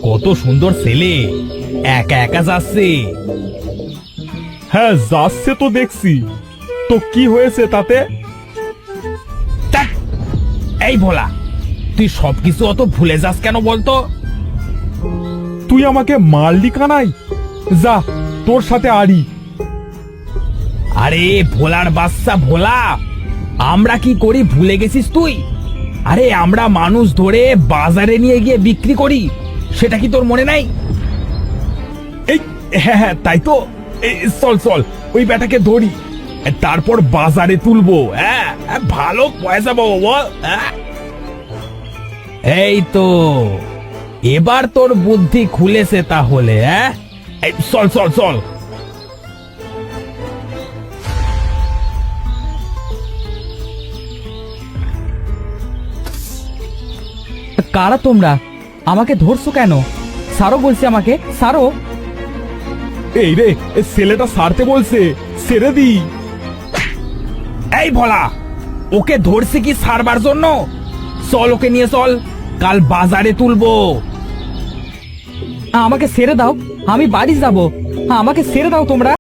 কত সুন্দর ছেলে, একা একা যাচ্ছে। হ্যাঁ যাচ্ছে তো দেখছি, তো কি হয়েছে তাতে? ধ্যাৎ, এই ভোলা, তুই সবকিছু অত ভুলে যাস কেন বলতো? তুই আমাকে মারলি কানাই, যা তোর সাথে আড়ি। আরে ভোলার বাচ্চা ভোলা, আমরা কি করি ভুলে গেছিস তুই? আরে আমরা মানুষ ধরে বাজারে নিয়ে গিয়ে বিক্রি করি, সেটা কি তোর মনে নাই? এই হ্যাঁ হ্যাঁ তাই তো, এই চল চল ওই বেটাকে ধরি, তারপর বাজারে তুলবো। হ্যাঁ, ভালো পয়সা পাবো বল। হ্যাঁ? এই তো, এবার তোর বুদ্ধি খুলেছে তাহলে। হ্যাঁ, এই চল চল চল। কারা তোমরা? আমাকে ধরছো কেন? সারো বলছে, আমাকে সারো। এই রে, এ ছেলেটা সারতে বলছে, ছেড়ে দি। এই ভোলা, ওকে ধরছে কি সারবার জন্য? চল ওকে নিয়ে চল, কাল বাজারে তুলবো। আমাকে ছেড়ে দাও, আমি বাড়ি যাব। আমাকে ছেড়ে দাও তোমরা।